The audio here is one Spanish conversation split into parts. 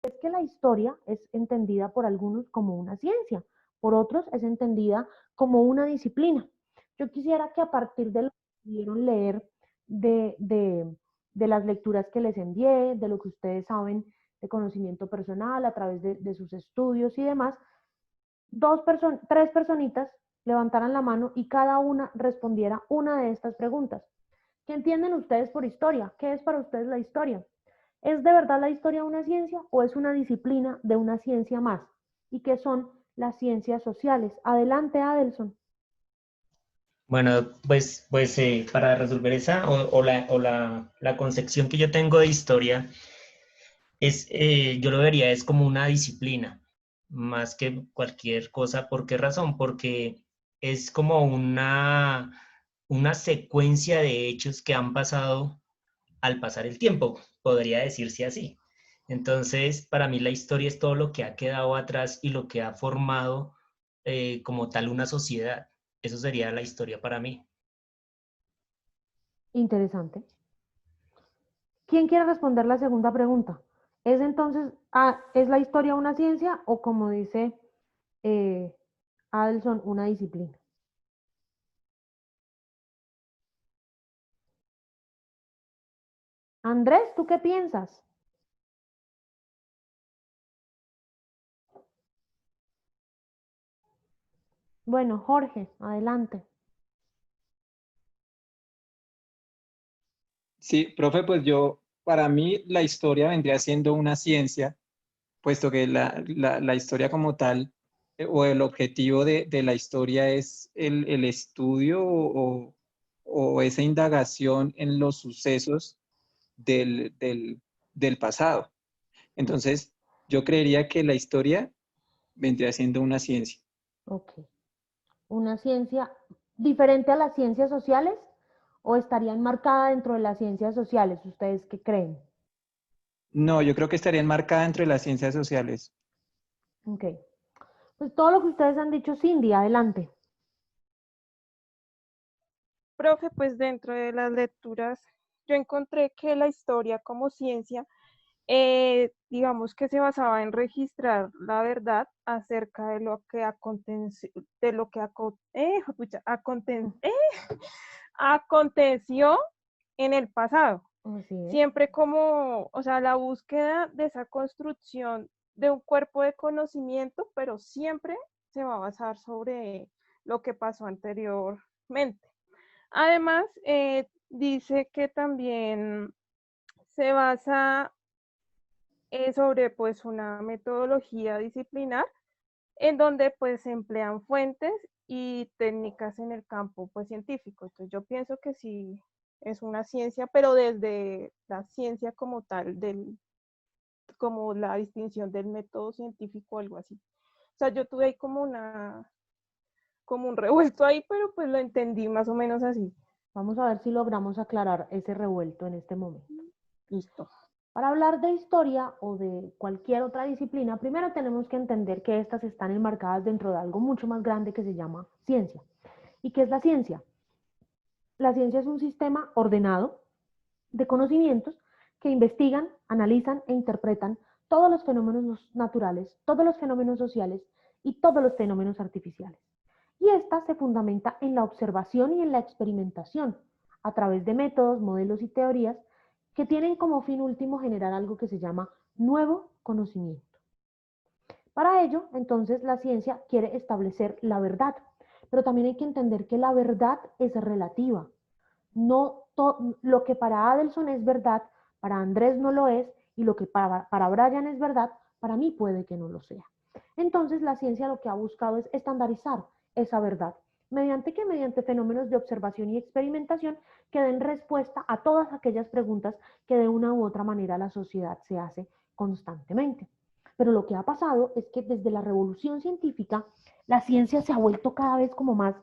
es que la historia es entendida por algunos como una ciencia, por otros es entendida como una disciplina. Yo quisiera que a partir de lo que pudieron leer, de, de, de las lecturas que les envié, de lo que ustedes saben de conocimiento personal a través de sus estudios y demás, tres personitas levantaran la mano y cada una respondiera una de estas preguntas. ¿Qué entienden ustedes por historia? ¿Qué es para ustedes la historia? ¿Es de verdad la historia una ciencia o es una disciplina de una ciencia más? ¿Y qué son las ciencias sociales? Adelante, Adelson. Bueno, pues para resolver esa o la concepción que yo tengo de historia, yo lo vería es como una disciplina, más que cualquier cosa. ¿Por qué razón? Porque es como una secuencia de hechos que han pasado al pasar el tiempo, podría decirse así. Entonces, para mí la historia es todo lo que ha quedado atrás y lo que ha formado como tal una sociedad. Eso sería la historia para mí. Interesante. ¿Quién quiere responder la segunda pregunta? ¿Es entonces, es la historia una ciencia o como dice eh, Adelson, una disciplina? Andrés, ¿tú qué piensas? Bueno, Jorge, adelante. Sí, profe, pues para mí la historia vendría siendo una ciencia, puesto que la historia como tal, o el objetivo de la historia es el estudio o esa indagación en los sucesos del pasado. Entonces, yo creería que la historia vendría siendo una ciencia. Ok. ¿Una ciencia diferente a las ciencias sociales o estaría enmarcada dentro de las ciencias sociales? ¿Ustedes qué creen? No, yo creo que estaría enmarcada entre las ciencias sociales. Ok. Pues todo lo que ustedes han dicho, Cindy, adelante. Profe, pues dentro de las lecturas yo encontré que la historia como ciencia, digamos que se basaba en registrar la verdad acerca de lo que aconteció, de lo que pucha, aconteció en el pasado. Así es. Siempre como, o sea, la búsqueda de esa construcción de un cuerpo de conocimiento, pero siempre se va a basar sobre lo que pasó anteriormente. Además, dice que también se basa sobre pues una metodología disciplinar en donde pues se emplean fuentes y técnicas en el campo pues científico. Entonces yo pienso que sí es una ciencia, pero desde la ciencia como tal, como la distinción del método científico o algo así. O sea, yo tuve ahí como un revuelto ahí, pero pues lo entendí más o menos así. Vamos a ver si logramos aclarar ese revuelto en este momento. Listo. Para hablar de historia o de cualquier otra disciplina, primero tenemos que entender que estas están enmarcadas dentro de algo mucho más grande que se llama ciencia. ¿Y qué es la ciencia? La ciencia es un sistema ordenado de conocimientos que investigan, analizan e interpretan todos los fenómenos naturales, todos los fenómenos sociales y todos los fenómenos artificiales. Y esta se fundamenta en la observación y en la experimentación a través de métodos, modelos y teorías que tienen como fin último generar algo que se llama nuevo conocimiento. Para ello, entonces, la ciencia quiere establecer la verdad, pero también hay que entender que la verdad es relativa. No lo que para Adelson es verdad, para Andrés no lo es, y lo que para Brian es verdad, para mí puede que no lo sea. Entonces, la ciencia lo que ha buscado es estandarizar esa verdad. ¿Mediante qué? Mediante fenómenos de observación y experimentación que den respuesta a todas aquellas preguntas que de una u otra manera la sociedad se hace constantemente. Pero lo que ha pasado es que desde la revolución científica, la ciencia se ha vuelto cada vez como más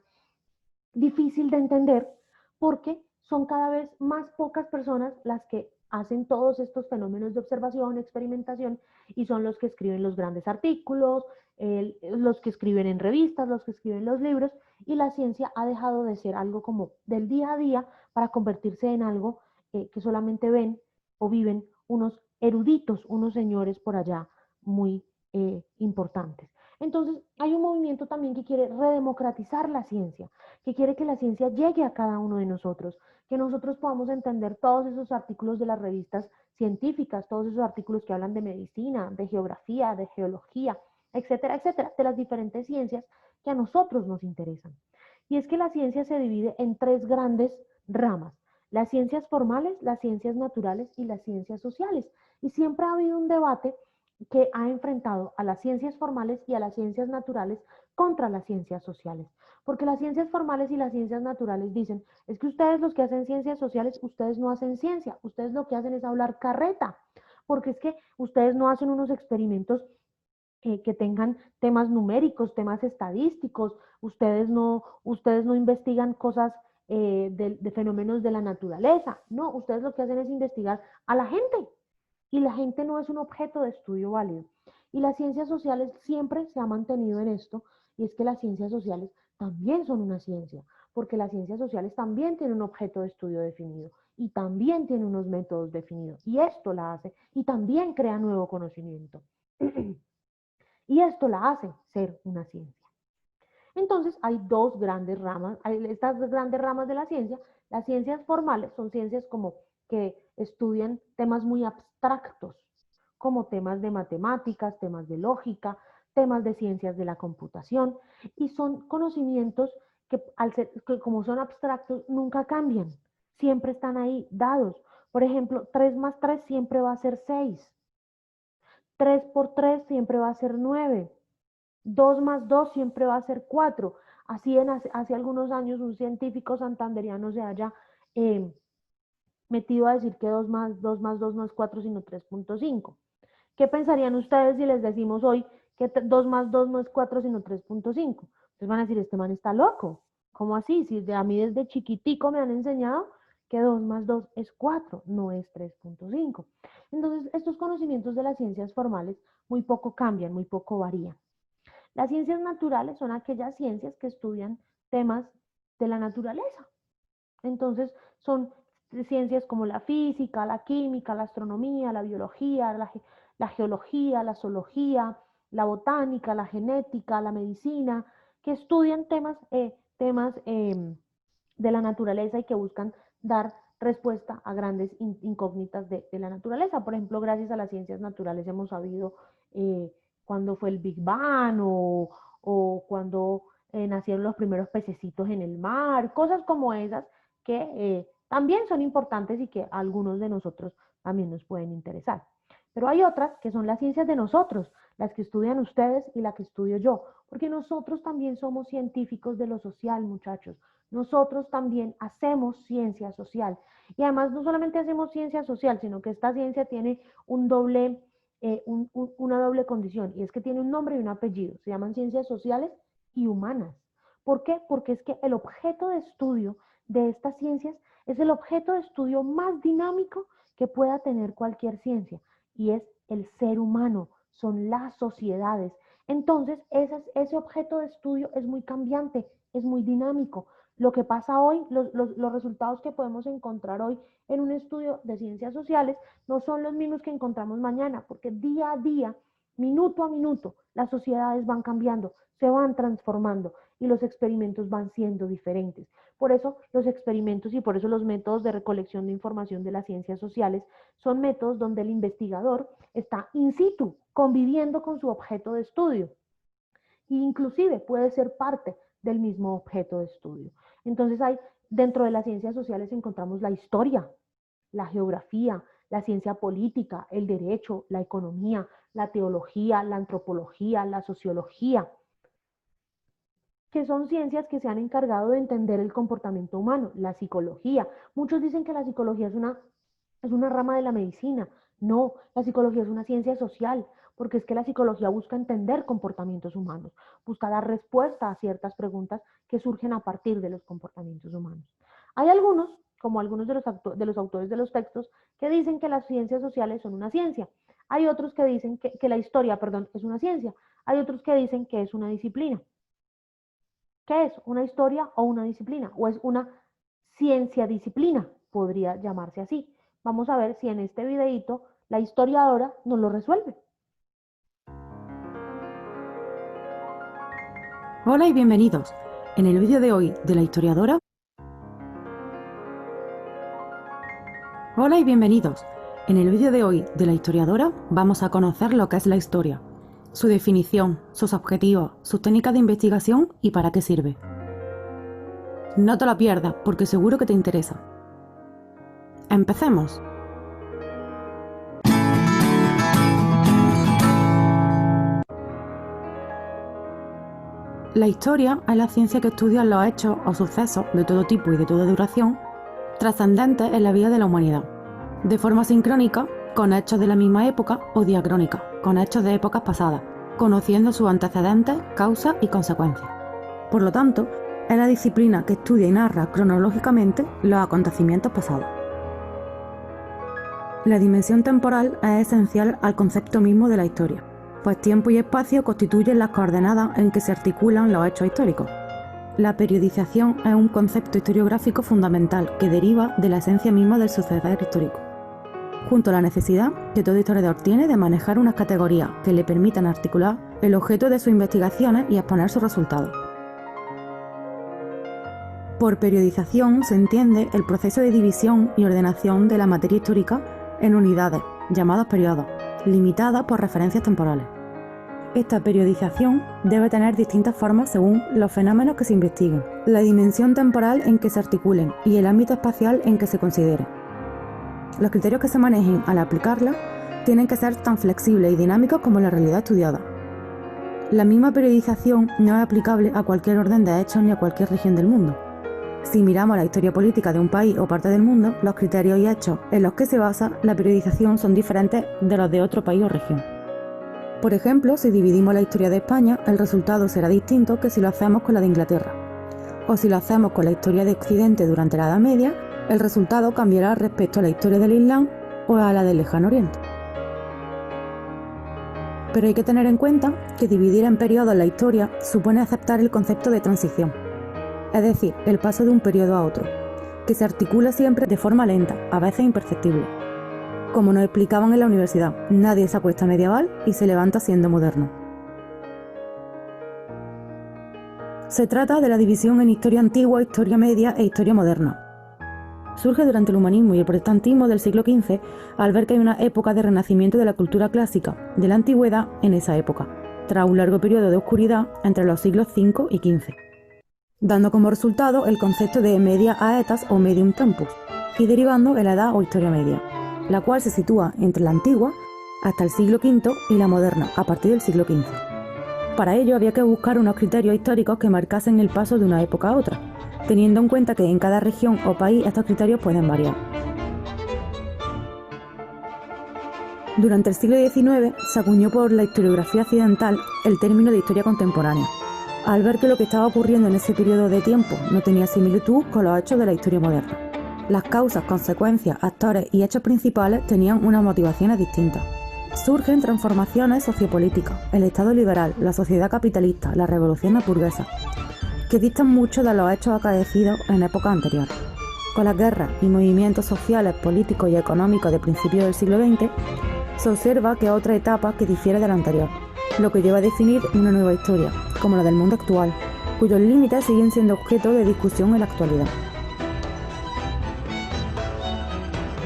difícil de entender porque son cada vez más pocas personas las que hacen todos estos fenómenos de observación, experimentación, y son los que escriben los grandes artículos, los que escriben en revistas, los que escriben los libros, y la ciencia ha dejado de ser algo como del día a día para convertirse en algo que solamente ven o viven unos eruditos, unos señores por allá muy importantes. Entonces, hay un movimiento también que quiere redemocratizar la ciencia, que quiere que la ciencia llegue a cada uno de nosotros, que nosotros podamos entender todos esos artículos de las revistas científicas, todos esos artículos que hablan de medicina, de geografía, de geología, etcétera, etcétera, de las diferentes ciencias que a nosotros nos interesan. Y es que la ciencia se divide en tres grandes ramas: las ciencias formales, las ciencias naturales y las ciencias sociales. Y siempre ha habido un debate que ha enfrentado a las ciencias formales y a las ciencias naturales contra las ciencias sociales. Porque las ciencias formales y las ciencias naturales dicen, es que ustedes los que hacen ciencias sociales, ustedes no hacen ciencia, ustedes lo que hacen es hablar carreta, porque es que ustedes no hacen unos experimentos que tengan temas numéricos, temas estadísticos, ustedes no investigan cosas de fenómenos de la naturaleza, no, ustedes lo que hacen es investigar a la gente, y la gente no es un objeto de estudio válido. Y las ciencias sociales siempre se ha mantenido en esto, y es que las ciencias sociales también son una ciencia, porque las ciencias sociales también tienen un objeto de estudio definido, y también tienen unos métodos definidos, y esto la hace, y también crea nuevo conocimiento. Y esto la hace ser una ciencia. Entonces hay dos grandes ramas, hay estas grandes ramas de la ciencia. Las ciencias formales son ciencias como que estudian temas muy abstractos, como temas de matemáticas, temas de lógica, temas de ciencias de la computación, y son conocimientos que, que como son abstractos nunca cambian, siempre están ahí dados. Por ejemplo, 3 más 3 siempre va a ser 6, 3 por 3 siempre va a ser 9, 2 más 2 siempre va a ser 4. Así hace algunos años un científico santanderiano se haya metido a decir que 2 más 2 no es 4 sino 3.5. ¿Qué pensarían ustedes si les decimos hoy que 2 más 2 no es 4 sino 3.5? Ustedes van a decir, este man está loco. ¿Cómo así? Si a mí desde chiquitico me han enseñado que 2 más 2 es 4, no es 3.5. Entonces, estos conocimientos de las ciencias formales muy poco cambian, muy poco varían. Las ciencias naturales son aquellas ciencias que estudian temas de la naturaleza. Entonces, son ciencias como la física, la química, la astronomía, la biología, la geología, la zoología, la botánica, la genética, la medicina, que estudian temas de la naturaleza y que buscan dar respuesta a grandes incógnitas de la naturaleza. Por ejemplo, gracias a las ciencias naturales hemos sabido cuándo fue el Big Bang o cuándo nacieron los primeros pececitos en el mar, cosas como esas que también son importantes y que a algunos de nosotros también nos pueden interesar. Pero hay otras que son las ciencias de nosotros, las que estudian ustedes y la que estudio yo, porque nosotros también somos científicos de lo social, muchachos. Nosotros también hacemos ciencia social. Y además no solamente hacemos ciencia social, sino que esta ciencia tiene una doble condición, y es que tiene un nombre y un apellido. Se llaman ciencias sociales y humanas. ¿Por qué? Porque es que el objeto de estudio de estas ciencias es el objeto de estudio más dinámico que pueda tener cualquier ciencia, y es el ser humano, son las sociedades. Entonces, ese objeto de estudio es muy cambiante, es muy dinámico. Lo que pasa hoy, los resultados que podemos encontrar hoy en un estudio de ciencias sociales no son los mismos que encontramos mañana, porque día a día, minuto a minuto, las sociedades van cambiando, se van transformando y los experimentos van siendo diferentes. Por eso los experimentos y por eso los métodos de recolección de información de las ciencias sociales son métodos donde el investigador está in situ, conviviendo con su objeto de estudio, e inclusive puede ser parte del mismo objeto de estudio. Entonces dentro de las ciencias sociales encontramos la historia, la geografía, la ciencia política, el derecho, la economía, la teología, la antropología, la sociología, que son ciencias que se han encargado de entender el comportamiento humano, la psicología. Muchos dicen que la psicología es una rama de la medicina. No, la psicología es una ciencia social, porque es que la psicología busca entender comportamientos humanos, busca dar respuesta a ciertas preguntas que surgen a partir de los comportamientos humanos. Hay algunos, como algunos de los autores de los textos, que dicen que las ciencias sociales son una ciencia. Hay otros que dicen que la historia, perdón, es una ciencia. Hay otros que dicen que es una disciplina. ¿Qué es? ¿Una historia o una disciplina? ¿O es una ciencia disciplina? Podría llamarse así. Vamos a ver si en este videito la historiadora nos lo resuelve. Hola y bienvenidos. En el vídeo de hoy de la historiadora... Hola y bienvenidos. En el vídeo de hoy de la historiadora vamos a conocer lo que es la historia, su definición, sus objetivos, sus técnicas de investigación y para qué sirve. No te lo pierdas porque seguro que te interesa. ¡Empecemos! La historia es la ciencia que estudia los hechos o sucesos de todo tipo y de toda duración trascendentes en la vida de la humanidad, de forma sincrónica con hechos de la misma época o diacrónica, con hechos de épocas pasadas, conociendo sus antecedentes, causas y consecuencias. Por lo tanto, es la disciplina que estudia y narra cronológicamente los acontecimientos pasados. La dimensión temporal es esencial al concepto mismo de la historia, pues tiempo y espacio constituyen las coordenadas en que se articulan los hechos históricos. La periodización es un concepto historiográfico fundamental que deriva de la esencia misma del suceder histórico, junto a la necesidad que todo historiador tiene de manejar unas categorías que le permitan articular el objeto de sus investigaciones y exponer sus resultados. Por periodización se entiende el proceso de división y ordenación de la materia histórica en unidades, llamadas periodos, limitadas por referencias temporales. Esta periodización debe tener distintas formas según los fenómenos que se investiguen, la dimensión temporal en que se articulen y el ámbito espacial en que se consideren. Los criterios que se manejen al aplicarla tienen que ser tan flexibles y dinámicos como la realidad estudiada. La misma periodización no es aplicable a cualquier orden de hechos ni a cualquier región del mundo. Si miramos la historia política de un país o parte del mundo, los criterios y hechos en los que se basa la periodización son diferentes de los de otro país o región. Por ejemplo, si dividimos la historia de España, el resultado será distinto que si lo hacemos con la de Inglaterra. O si lo hacemos con la historia de Occidente durante la Edad Media, el resultado cambiará respecto a la historia del Islam o a la del Lejano Oriente. Pero hay que tener en cuenta que dividir en periodos la historia supone aceptar el concepto de transición, es decir, el paso de un periodo a otro, que se articula siempre de forma lenta, a veces imperceptible. Como nos explicaban en la universidad, nadie se acuesta medieval y se levanta siendo moderno. Se trata de la división en historia antigua, historia media e historia moderna. Surge durante el humanismo y el protestantismo del siglo XV al ver que hay una época de renacimiento de la cultura clásica de la antigüedad en esa época, tras un largo periodo de oscuridad entre los siglos V y XV, dando como resultado el concepto de media aetas o medium tempus, y derivando en la edad o historia media, la cual se sitúa entre la antigua hasta el siglo V y la moderna a partir del siglo XV. Para ello había que buscar unos criterios históricos que marcasen el paso de una época a otra, teniendo en cuenta que en cada región o país estos criterios pueden variar. Durante el siglo XIX se acuñó por la historiografía occidental el término de historia contemporánea, al ver que lo que estaba ocurriendo en ese periodo de tiempo no tenía similitud con los hechos de la historia moderna. Las causas, consecuencias, actores y hechos principales tenían unas motivaciones distintas. Surgen transformaciones sociopolíticas, el Estado liberal, la sociedad capitalista, las revoluciones burguesas, que distan mucho de los hechos acaecidos en épocas anteriores. Con las guerras y movimientos sociales, políticos y económicos de principios del siglo XX, se observa que es otra etapa que difiere de la anterior, lo que lleva a definir una nueva historia, como la del mundo actual, cuyos límites siguen siendo objeto de discusión en la actualidad.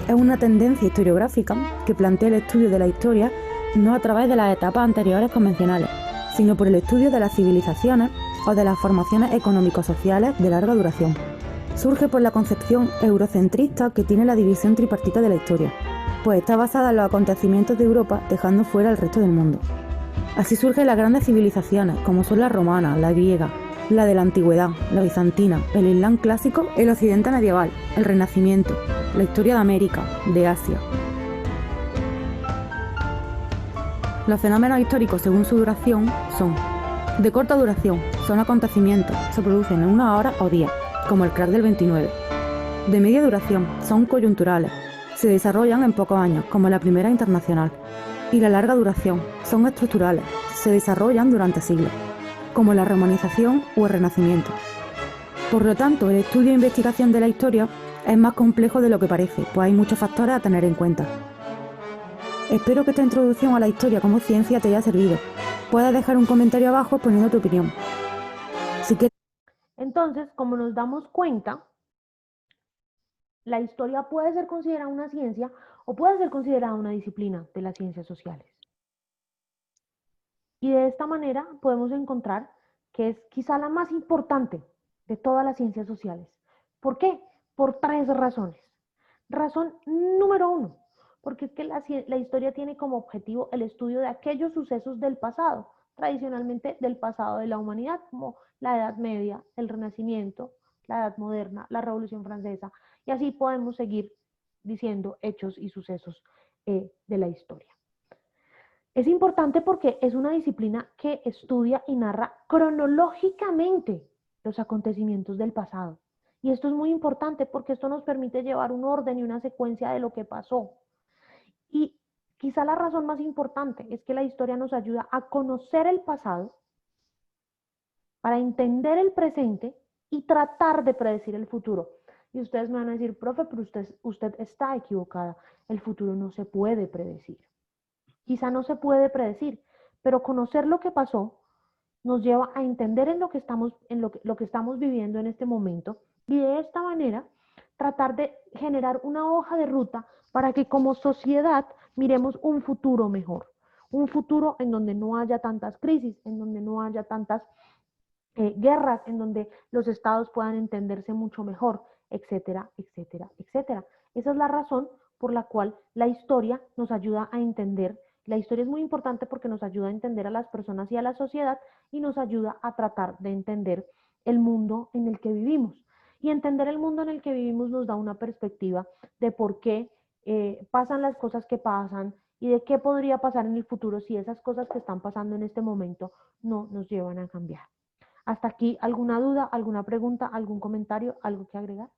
Es una tendencia historiográfica que plantea el estudio de la historia no a través de las etapas anteriores convencionales, sino por el estudio de las civilizaciones o de las formaciones económico-sociales de larga duración. Surge por la concepción eurocentrista que tiene la división tripartita de la historia, pues está basada en los acontecimientos de Europa dejando fuera el resto del mundo. Así surgen las grandes civilizaciones, como son la romana, la griega, la de la antigüedad, la bizantina, el Islam clásico, el occidente medieval, el Renacimiento, la historia de América, de Asia. Los fenómenos históricos según su duración son: de corta duración, son acontecimientos, se producen en una hora o día, como el crack del 29. De media duración, son coyunturales, se desarrollan en pocos años, como la Primera Internacional. Y la larga duración, son estructurales, se desarrollan durante siglos, como la romanización o el Renacimiento. Por lo tanto, el estudio e investigación de la historia es más complejo de lo que parece, pues hay muchos factores a tener en cuenta. Espero que esta introducción a la historia como ciencia te haya servido. Puedes dejar un comentario abajo poniendo tu opinión. Entonces, como nos damos cuenta, la historia puede ser considerada una ciencia o puede ser considerada una disciplina de las ciencias sociales. Y de esta manera podemos encontrar que es quizá la más importante de todas las ciencias sociales. ¿Por qué? Por 3 razones. Razón número 1, porque es que la historia tiene como objetivo el estudio de aquellos sucesos del pasado, tradicionalmente del pasado de la humanidad, como la Edad Media, el Renacimiento, la Edad Moderna, la Revolución Francesa, y así podemos seguir diciendo hechos y sucesos de la historia. Es importante porque es una disciplina que estudia y narra cronológicamente los acontecimientos del pasado. Y esto es muy importante porque esto nos permite llevar un orden y una secuencia de lo que pasó. Y quizá la razón más importante es que la historia nos ayuda a conocer el pasado para entender el presente y tratar de predecir el futuro. Y ustedes me van a decir, profe, pero usted está equivocada. El futuro no se puede predecir. Quizá no se puede predecir, pero conocer lo que pasó nos lleva a entender lo que estamos viviendo en este momento y de esta manera tratar de generar una hoja de ruta para que como sociedad miremos un futuro mejor, un futuro en donde no haya tantas crisis, en donde no haya tantas guerras, en donde los estados puedan entenderse mucho mejor, etcétera, etcétera, etcétera. Esa es la razón por la cual la historia nos ayuda a entender. La historia es muy importante porque nos ayuda a entender a las personas y a la sociedad y nos ayuda a tratar de entender el mundo en el que vivimos. Y entender el mundo en el que vivimos nos da una perspectiva de por qué pasan las cosas que pasan y de qué podría pasar en el futuro si esas cosas que están pasando en este momento no nos llevan a cambiar. Hasta aquí, ¿alguna duda, alguna pregunta, algún comentario, algo que agregar?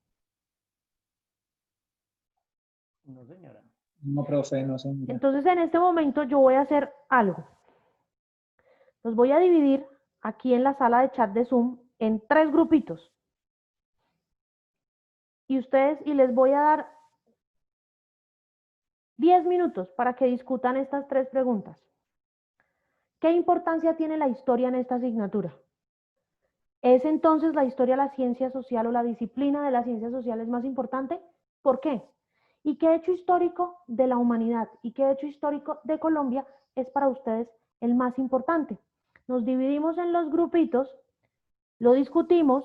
No, señora. No, profe, no, señora. Entonces, en este momento yo voy a hacer algo. Los voy a dividir aquí en la sala de chat de Zoom en 3 grupitos. Y les voy a dar 10 minutos para que discutan estas 3 preguntas. ¿Qué importancia tiene la historia en esta asignatura? ¿Es entonces la historia la ciencia social o la disciplina de las ciencias sociales más importante? ¿Por qué? ¿Y qué hecho histórico de la humanidad y qué hecho histórico de Colombia es para ustedes el más importante? Nos dividimos en los grupitos, lo discutimos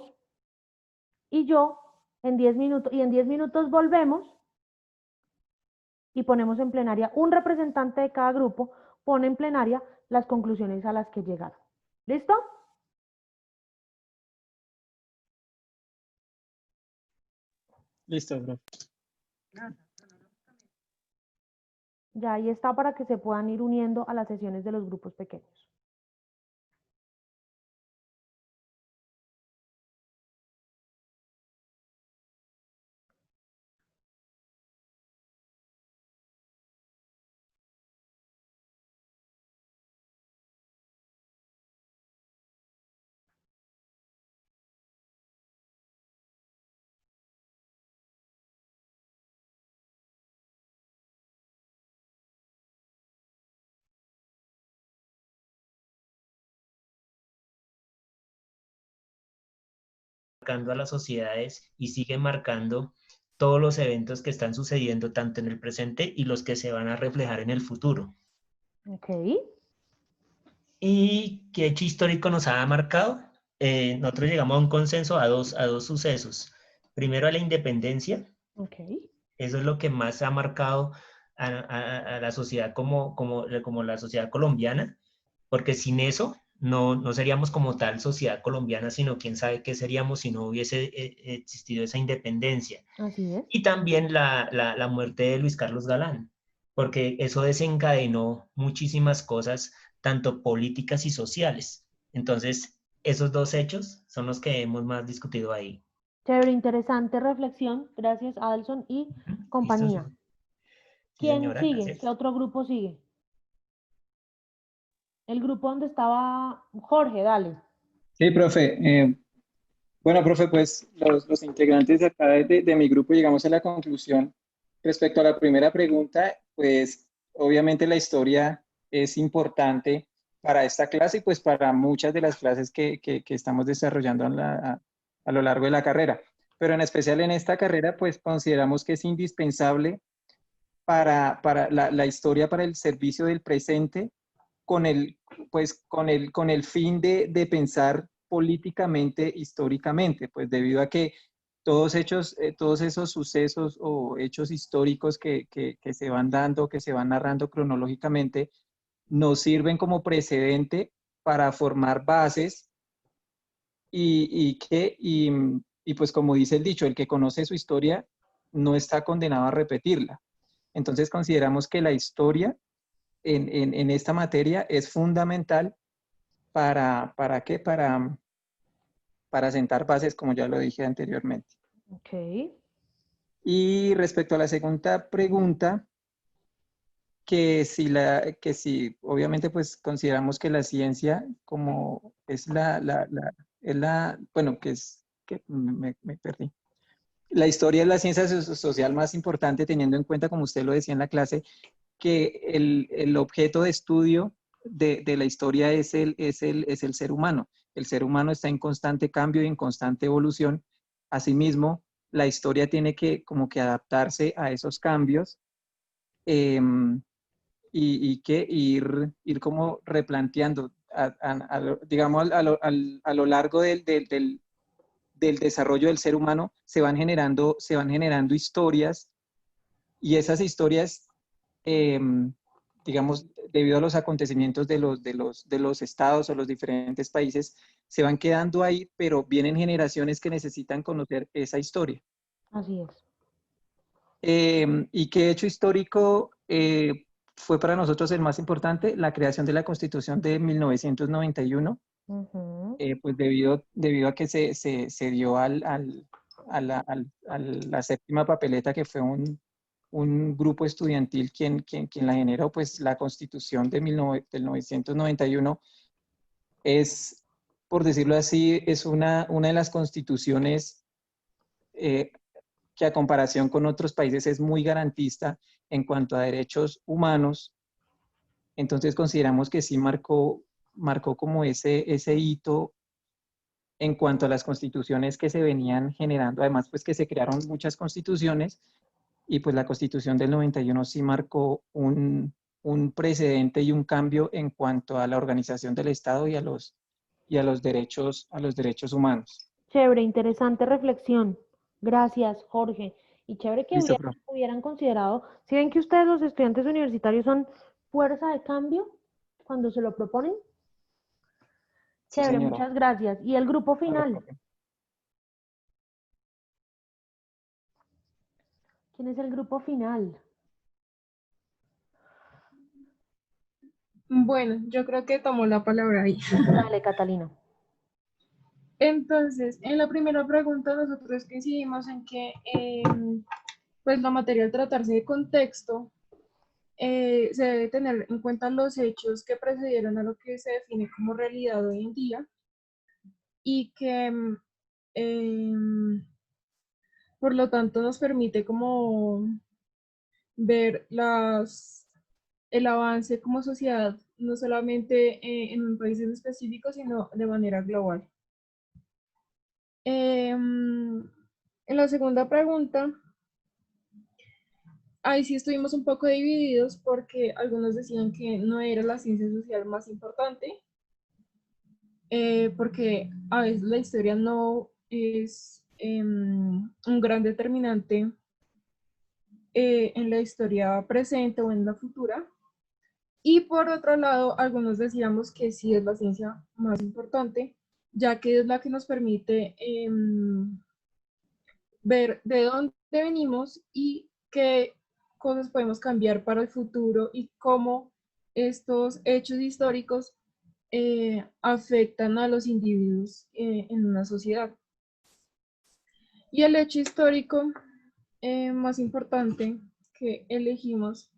y en 10 minutos volvemos y ponemos en plenaria, un representante de cada grupo pone en plenaria las conclusiones a las que llegaron. ¿Listo? Listo, profe. Ya ahí está para que se puedan ir uniendo a las sesiones de los grupos pequeños. Marcando a las sociedades y sigue marcando todos los eventos que están sucediendo tanto en el presente y los que se van a reflejar en el futuro. Ok. ¿Y qué hecho histórico nos ha marcado? Nosotros llegamos a un consenso a dos sucesos. Primero a la independencia. Ok. Eso es lo que más ha marcado a la sociedad como la sociedad colombiana, porque sin eso no seríamos como tal sociedad colombiana, sino quién sabe qué seríamos si no hubiese existido esa independencia. Así es. Y también la muerte de Luis Carlos Galán, porque eso desencadenó muchísimas cosas, tanto políticas y sociales. Entonces, esos 2 hechos son los que hemos más discutido ahí. Chévere, interesante reflexión. Gracias, Adelson y compañía. ¿Listo? Sí, ¿Quién señora, sigue? gracias. ¿Qué otro grupo sigue? El grupo donde estaba Jorge, dale. Sí, profe. Bueno, profe, pues los integrantes de acá de mi grupo llegamos a la conclusión respecto a la primera pregunta, pues obviamente la historia es importante para esta clase y pues para muchas de las clases que estamos desarrollando a a lo largo de la carrera. Pero en especial en esta carrera, pues consideramos que es indispensable para la historia, para el servicio del presente, pues, con el fin de pensar políticamente, históricamente, pues debido a que todos esos sucesos o hechos históricos que se van dando, que se van narrando cronológicamente, nos sirven como precedente para formar bases y pues como dice el dicho, el que conoce su historia no está condenado a repetirla. Entonces consideramos que la historia en esta materia es fundamental ¿para qué? Para sentar bases, como ya lo dije anteriormente. Ok. Y respecto a la segunda pregunta, que si obviamente pues consideramos que la ciencia como es bueno, que me perdí. La historia es la ciencia social más importante, teniendo en cuenta, como usted lo decía en la clase, que el objeto de estudio de la historia es el ser humano. El ser humano está en constante cambio y en constante evolución. Asimismo, la historia tiene que como que adaptarse a esos cambios eh, y que ir como replanteando, digamos, a lo largo del desarrollo del ser humano, se van generando historias y esas historias, eh, digamos, debido a los acontecimientos de los estados o los diferentes países, se van quedando ahí, pero vienen generaciones que necesitan conocer esa historia. Así es. ¿Y qué hecho histórico fue para nosotros el más importante? La creación de la Constitución de 1991, Ujú. pues debido a que se dio a la séptima papeleta, que fue un grupo estudiantil quien la generó, pues la Constitución del 1991 es, por decirlo así, es una de las constituciones eh, que a comparación con otros países es muy garantista en cuanto a derechos humanos. Entonces consideramos que sí marcó como ese hito en cuanto a las constituciones que se venían generando. Además, pues que se crearon muchas constituciones y pues la Constitución del 91 sí marcó un precedente y un cambio en cuanto a la organización del Estado y a los derechos humanos. Chévere, interesante reflexión. Gracias, Jorge. Y chévere que Listo, profe. hubieran considerado, si ven que ustedes los estudiantes universitarios son fuerza de cambio cuando se lo proponen. Sí, Chévere, señora. muchas gracias. ¿Y el grupo Vale, final? profe. ¿Quién es el grupo final? Bueno, yo creo que tomó la palabra ahí. Dale, Catalina. Entonces, en la primera pregunta nosotros coincidimos en que pues la materia al tratarse de contexto se debe tener en cuenta los hechos que precedieron a lo que se define como realidad hoy en día y que por lo tanto nos permite como ver el avance como sociedad, no solamente en un país en específico, sino de manera global. En la segunda pregunta, ahí sí estuvimos un poco divididos porque algunos decían que no era la ciencia social más importante, porque a veces la historia no es un gran determinante en la historia presente o en la futura. Y por otro lado, algunos decíamos que sí es la ciencia más importante, ya que es la que nos permite ver de dónde venimos y qué cosas podemos cambiar para el futuro y cómo estos hechos históricos afectan a los individuos en una sociedad. Y el hecho histórico más importante que elegimos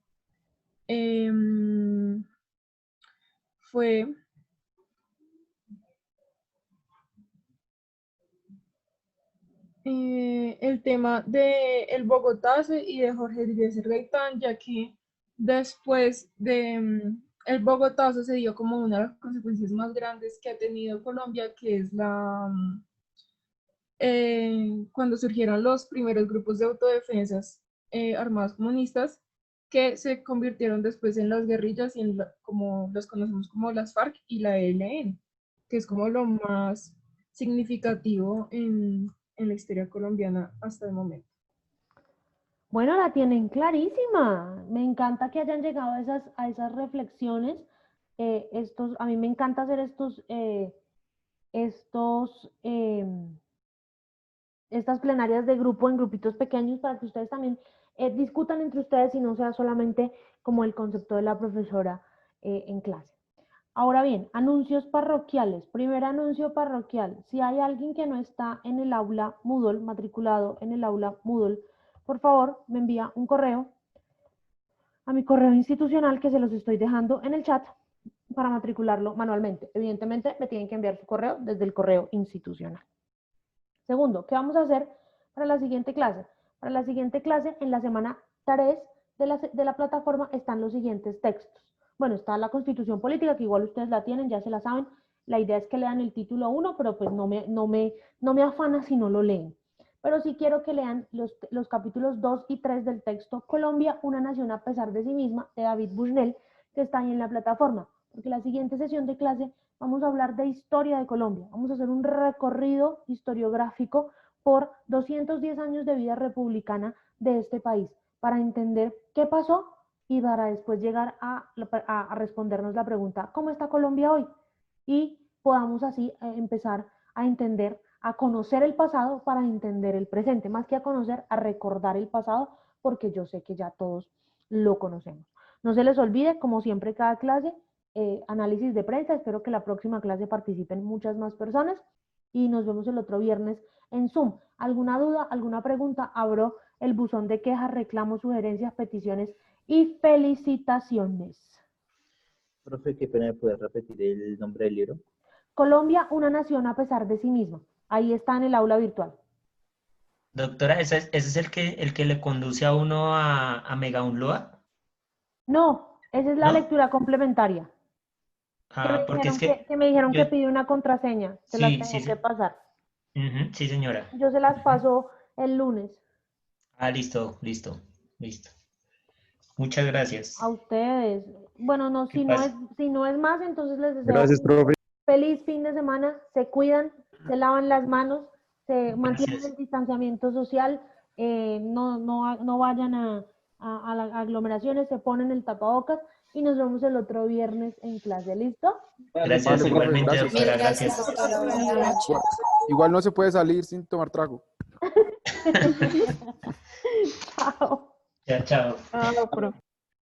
fue el tema del Bogotazo y de Jorge Eliezer Gaitán, ya que después de el Bogotazo se dio como una de las consecuencias más grandes que ha tenido Colombia, que es cuando surgieron los primeros grupos de autodefensas armados comunistas que se convirtieron después en las guerrillas y como los conocemos como las FARC y la ELN, que es como lo más significativo en la historia colombiana hasta el momento. Bueno, la tienen clarísima. Me encanta que hayan llegado a esas reflexiones. A mí me encanta hacer estas plenarias de grupo en grupitos pequeños para que ustedes también discutan entre ustedes y no sea solamente como el concepto de la profesora en clase. Ahora bien, anuncios parroquiales. Primer anuncio parroquial. Si hay alguien que no está en el aula Moodle, matriculado en el aula Moodle, por favor, me envía un correo a mi correo institucional que se los estoy dejando en el chat para matricularlo manualmente. Evidentemente, me tienen que enviar su correo desde el correo institucional. Segundo, ¿qué vamos a hacer para la siguiente clase? Para la siguiente clase, en la semana 3 de la plataforma están los siguientes textos. Bueno, está la Constitución Política, que igual ustedes la tienen, ya se la saben. La idea es que lean el título 1, pero pues no me afana si no lo leen. Pero sí quiero que lean los capítulos 2 y 3 del texto Colombia, una nación a pesar de sí misma, de David Bushnell, que está ahí en la plataforma. Porque la siguiente sesión de clase vamos a hablar de historia de Colombia. Vamos a hacer un recorrido historiográfico por 210 años de vida republicana de este país, para entender qué pasó y para después llegar a respondernos la pregunta, ¿cómo está Colombia hoy? Y podamos así empezar a entender, a conocer el pasado para entender el presente, más que a conocer, a recordar el pasado, porque yo sé que ya todos lo conocemos. No se les olvide, como siempre, cada clase, análisis de prensa. Espero que la próxima clase participen muchas más personas y nos vemos el otro viernes en Zoom. ¿Alguna duda, alguna pregunta? Abro el buzón de quejas, reclamos, sugerencias, peticiones y felicitaciones. Profe, qué pena, ¿me puede repetir el nombre del libro? Colombia, una nación a pesar de sí misma. Ahí está en el aula virtual. Doctora, ¿ese es el que le conduce a uno a Mega Unloa? No, esa es la ¿No? lectura complementaria. Porque es Que me dijeron yo, que pide una contraseña. Se las sí, tengo que pasar. sí, señora. Yo se las paso el lunes. Listo. Muchas gracias. A ustedes. Bueno, no, ¿Qué si pasa? no es más, entonces les deseo Gracias, profe. feliz fin de semana. Se cuidan, se lavan las manos, se mantienen Gracias. el distanciamiento social, no vayan a las aglomeraciones, se ponen el tapabocas y nos vemos el otro viernes en clase. ¿Listo? Gracias, Vale, profe, igualmente, gracias. doctora, gracias. Doctora. Buenas noches. Igual no se puede salir sin tomar trago. Chao. Chao. Ah, profe.